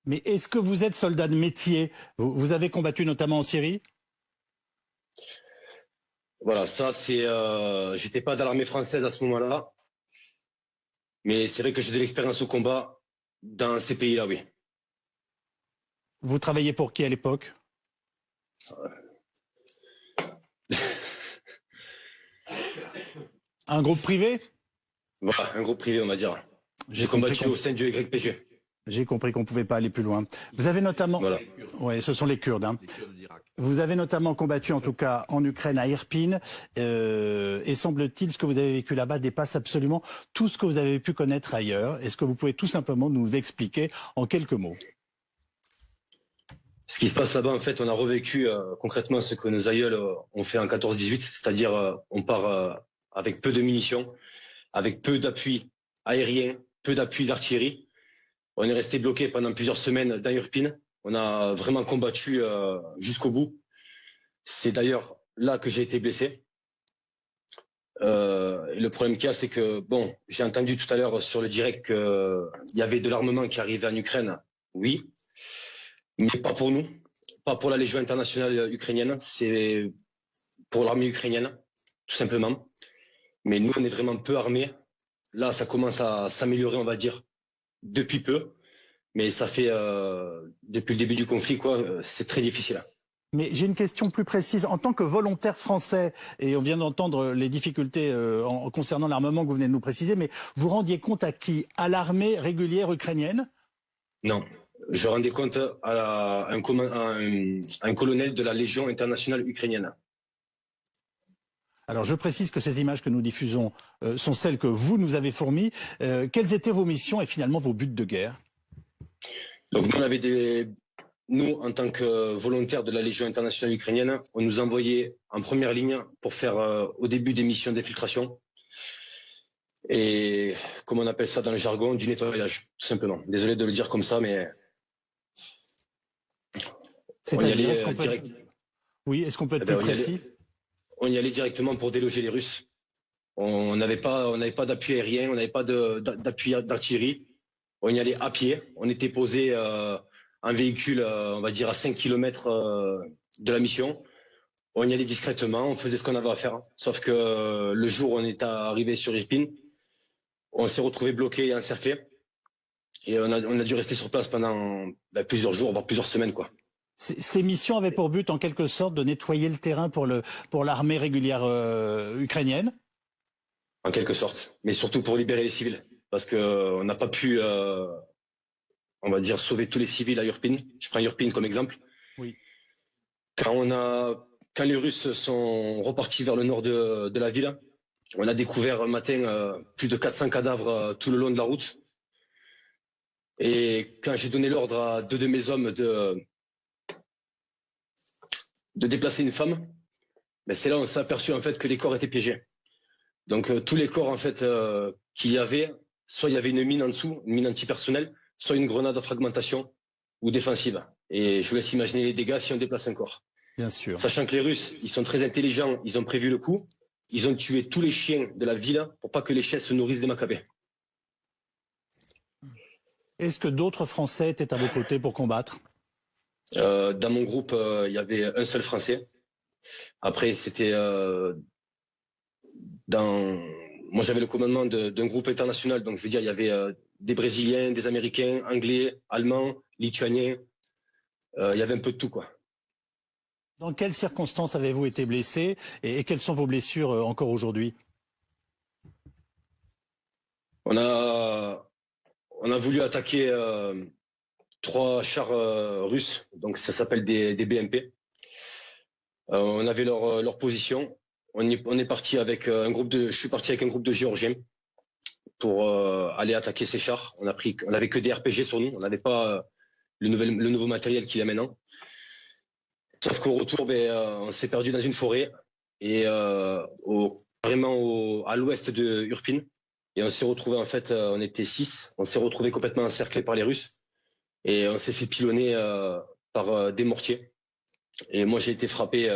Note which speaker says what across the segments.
Speaker 1: Mais est-ce que vous êtes soldat de métier? Vous avez combattu notamment en Syrie?
Speaker 2: Voilà, ça c'est. J'étais pas dans l'armée française à ce moment-là, mais c'est vrai que j'ai de l'expérience au combat dans ces pays-là, oui.
Speaker 1: Vous travaillez pour qui à l'époque? Un groupe privé?
Speaker 2: Voilà, un groupe privé, on va dire. J'ai combattu au sein du YPG.
Speaker 1: J'ai compris qu'on ne pouvait pas aller plus loin. Vous avez notamment...
Speaker 2: Voilà.
Speaker 1: Oui, ce sont les Kurdes. Hein. Vous avez notamment combattu, en tout cas, en Ukraine, à Irpin. Et semble-t-il, ce que vous avez vécu là-bas dépasse absolument tout ce que vous avez pu connaître ailleurs. Est-ce que vous pouvez tout simplement nous expliquer en quelques mots?
Speaker 2: Ce qui se passe là-bas, en fait, on a revécu concrètement ce que nos aïeuls ont fait en 14-18, c'est-à-dire on part avec peu de munitions, avec peu d'appui aérien, peu d'appui d'artillerie. On est resté bloqué pendant plusieurs semaines dans Irpin. On a vraiment combattu jusqu'au bout. C'est d'ailleurs là que j'ai été blessé. Et le problème qu'il y a, c'est que, bon, j'ai entendu tout à l'heure sur le direct qu'il y avait de l'armement qui arrivait en Ukraine. Oui, mais pas pour nous, pas pour la Légion internationale ukrainienne. C'est pour l'armée ukrainienne, tout simplement. Mais nous, on est vraiment peu armés. Là, ça commence à s'améliorer, on va dire, depuis peu. Mais ça fait, depuis le début du conflit, quoi, c'est très difficile.
Speaker 1: Mais j'ai une question plus précise. En tant que volontaire français, et on vient d'entendre les difficultés concernant l'armement que vous venez de nous préciser, mais vous rendiez compte à qui? À l'armée régulière ukrainienne?
Speaker 2: Non. Je rendais compte à un colonel de la Légion internationale ukrainienne.
Speaker 1: Alors je précise que ces images que nous diffusons sont celles que vous nous avez fournies. Quelles étaient vos missions et finalement vos buts de guerre?
Speaker 2: Donc nous, en tant que volontaires de la Légion internationale ukrainienne, on nous envoyait en première ligne pour faire au début des missions d'infiltration et, comme on appelle ça dans le jargon, du nettoyage, tout simplement. Désolé de le dire comme ça, mais on y allait direct.
Speaker 1: Oui, est-ce qu'on peut être plus précis?
Speaker 2: On y allait directement pour déloger les Russes. On n'avait pas d'appui aérien, on n'avait pas d'appui d'artillerie. On y allait à pied. On était posé en véhicule, on va dire à 5 km de la mission. On y allait discrètement, on faisait ce qu'on avait à faire. Sauf que le jour où on est arrivé sur Irpin, on s'est retrouvé bloqué et encerclé. Et on a dû rester sur place pendant plusieurs jours, voire plusieurs semaines, quoi.
Speaker 1: Ces missions avaient pour but, en quelque sorte, de nettoyer le terrain pour l'armée régulière ukrainienne?
Speaker 2: En quelque sorte, mais surtout pour libérer les civils, parce qu'on n'a pas pu, on va dire, sauver tous les civils à Irpin. Je prends Irpin comme exemple.
Speaker 1: Oui.
Speaker 2: Quand les Russes sont repartis vers le nord de la ville, on a découvert un matin plus de 400 cadavres tout le long de la route. Et quand j'ai donné l'ordre à 2 de mes hommes de déplacer une femme, c'est là où on s'est aperçu en fait que les corps étaient piégés. Donc tous les corps en fait qu'il y avait, soit il y avait une mine en dessous, une mine antipersonnelle, soit une grenade à fragmentation ou défensive. Et je vous laisse imaginer les dégâts si on déplace un corps.
Speaker 1: Bien sûr.
Speaker 2: Sachant que les Russes, ils sont très intelligents, ils ont prévu le coup, ils ont tué tous les chiens de la ville pour pas que les chiens se nourrissent des Maccabées.
Speaker 1: Est-ce que d'autres Français étaient à vos côtés pour combattre?
Speaker 2: Dans mon groupe, il y avait un seul Français. Après, c'était moi, j'avais le commandement d'un groupe international, donc je veux dire, il y avait des Brésiliens, des Américains, Anglais, Allemands, Lituaniens. Il y avait un peu de tout, quoi.
Speaker 1: Dans quelles circonstances avez-vous été blessé et quelles sont vos blessures encore aujourd'hui?
Speaker 2: On a voulu attaquer 3 chars russes, donc ça s'appelle des BMP. On avait leur position. On est parti avec je suis parti avec un groupe de Géorgiens pour aller attaquer ces chars. On avait que des RPG sur nous, on n'avait pas le nouveau matériel qu'il y a maintenant. Sauf qu'au retour, on s'est perdu dans une forêt et vraiment à l'ouest de Irpin. Et on s'est retrouvé en fait, on était 6, on s'est retrouvé complètement encerclés par les Russes et on s'est fait pilonner par des mortiers. Et moi, j'ai été frappé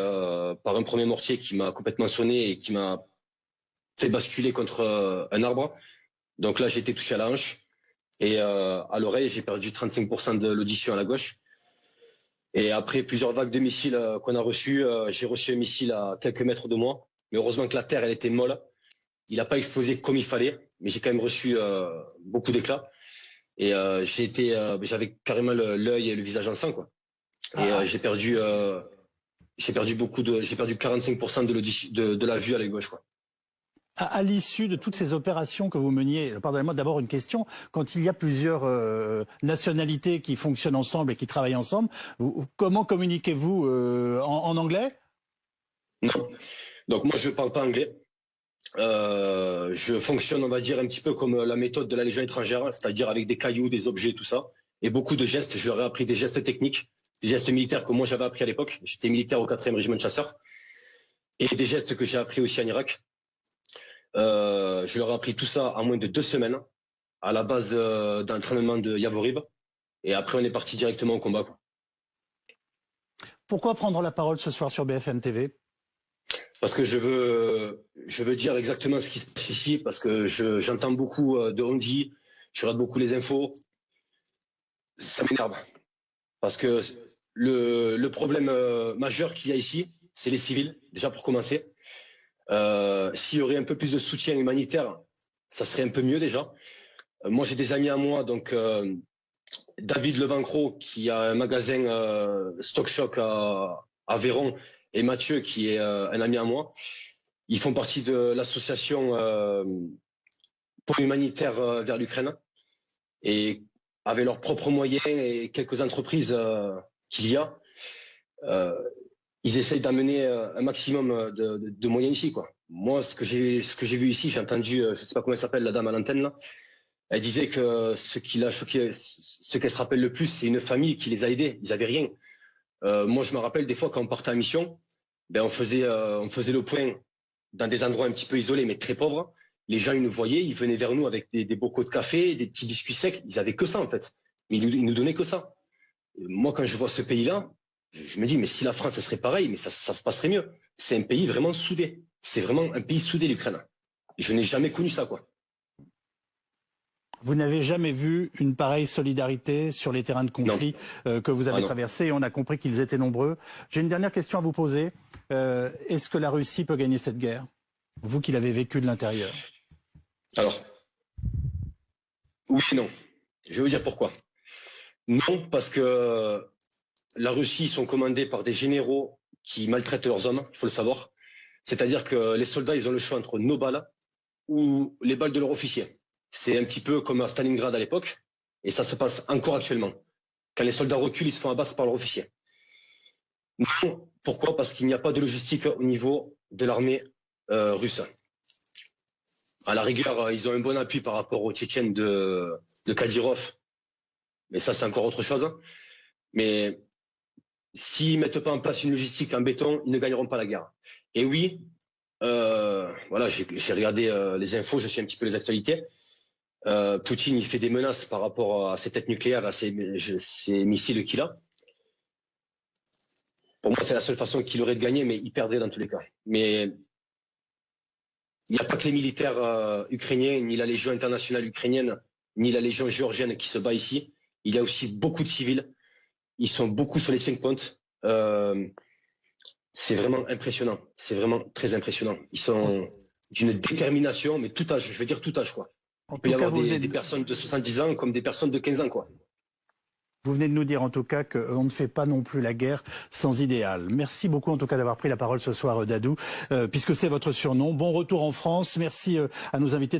Speaker 2: par un premier mortier qui m'a complètement sonné et qui m'a fait basculer contre un arbre. Donc là, j'ai été touché à la hanche. Et à l'oreille, j'ai perdu 35% de l'audition à la gauche. Et après plusieurs vagues de missiles qu'on a reçus, j'ai reçu un missile à quelques mètres de moi. Mais heureusement que la terre, elle était molle. Il n'a pas explosé comme il fallait, mais j'ai quand même reçu beaucoup d'éclats. Et j'avais carrément l'œil et le visage en sang, quoi. Et j'ai perdu 45% de la vue à l'œil gauche, quoi.
Speaker 1: À l'issue de toutes ces opérations que vous meniez, pardonnez-moi, d'abord une question, quand il y a plusieurs nationalités qui fonctionnent ensemble et qui travaillent ensemble, comment communiquez-vous en anglais?
Speaker 2: Non. Donc moi je parle pas anglais. Je fonctionne, on va dire, un petit peu comme la méthode de la Légion étrangère, c'est-à-dire avec des cailloux, des objets, tout ça, et beaucoup de gestes. Je leur ai appris des gestes techniques, des gestes militaires que moi j'avais appris à l'époque. J'étais militaire au 4e régiment de chasseurs, et des gestes que j'ai appris aussi en Irak. Je leur ai appris tout ça en moins de 2 semaines, à la base d'entraînement de Yavorib, et après on est parti directement au combat, quoi.
Speaker 1: Pourquoi prendre la parole ce soir sur BFM TV?
Speaker 2: Parce que je veux dire exactement ce qui se passe ici, parce que j'entends beaucoup de on-dit, je regarde beaucoup les infos. Ça m'énerve. Parce que le problème majeur qu'il y a ici, c'est les civils, déjà pour commencer. S'il y aurait un peu plus de soutien humanitaire, ça serait un peu mieux déjà. Moi, j'ai des amis à moi, donc David Levancro, qui a un magasin Stock Choc à Véron, et Mathieu, qui est un ami à moi. Ils font partie de l'association pour humanitaire vers l'Ukraine. Et avec leurs propres moyens et quelques entreprises qu'il y a, ils essayent d'amener un maximum de moyens ici, quoi. Moi, ce que j'ai vu ici, j'ai entendu, je sais pas comment elle s'appelle, la dame à l'antenne, là. Elle disait que ce qui l'a choqué, ce qu'elle se rappelle le plus, c'est une famille qui les a aidés. Ils avaient rien. Moi, je me rappelle des fois quand on partait en mission, on faisait le point dans des endroits un petit peu isolés, mais très pauvres. Les gens, ils nous voyaient, ils venaient vers nous avec des bocaux de café, des petits biscuits secs. Ils avaient que ça, en fait. Mais ils nous donnaient que ça. Et moi, quand je vois ce pays-là, je me dis, mais si la France, ça serait pareil, mais ça se passerait mieux. C'est un pays vraiment soudé. C'est vraiment un pays soudé, l'Ukraine. Je n'ai jamais connu ça, quoi.
Speaker 1: Vous n'avez jamais vu une pareille solidarité sur les terrains de conflit que vous avez traversés, et on a compris qu'ils étaient nombreux. J'ai une dernière question à vous poser. Est-ce que la Russie peut gagner cette guerre? Vous qui l'avez vécu de l'intérieur.
Speaker 2: Alors, oui et non. Je vais vous dire pourquoi. Non, parce que la Russie, ils sont commandés par des généraux qui maltraitent leurs hommes, il faut le savoir. C'est-à-dire que les soldats, ils ont le choix entre nos balles ou les balles de leurs officiers. C'est un petit peu comme à Stalingrad à l'époque, et ça se passe encore actuellement. Quand les soldats reculent, ils se font abattre par leurs officiers. Non, pourquoi? Parce qu'il n'y a pas de logistique au niveau de l'armée russe. À la rigueur, ils ont un bon appui par rapport aux Tchétchènes de Kadyrov, mais ça c'est encore autre chose. Mais s'ils mettent pas en place une logistique en béton, ils ne gagneront pas la guerre. Et oui, voilà, j'ai regardé les infos, je suis un petit peu les actualités. Poutine, il fait des menaces par rapport à ses têtes nucléaires, à ces missiles qu'il a. Pour moi, c'est la seule façon qu'il aurait de gagner, mais il perdrait dans tous les cas. Mais il n'y a pas que les militaires ukrainiens, ni la Légion internationale ukrainienne, ni la Légion géorgienne qui se bat ici. Il y a aussi beaucoup de civils. Ils sont beaucoup sur les checkpoints. C'est vraiment impressionnant. C'est vraiment très impressionnant. Ils sont d'une détermination, mais tout âge, je veux dire tout âge, quoi. Il peut y avoir des personnes de 70 ans comme des personnes de 15 ans, quoi.
Speaker 1: Vous venez de nous dire en tout cas qu'on ne fait pas non plus la guerre sans idéal. Merci beaucoup en tout cas d'avoir pris la parole ce soir, Dadou, puisque c'est votre surnom. Bon retour en France. Merci à nos invités.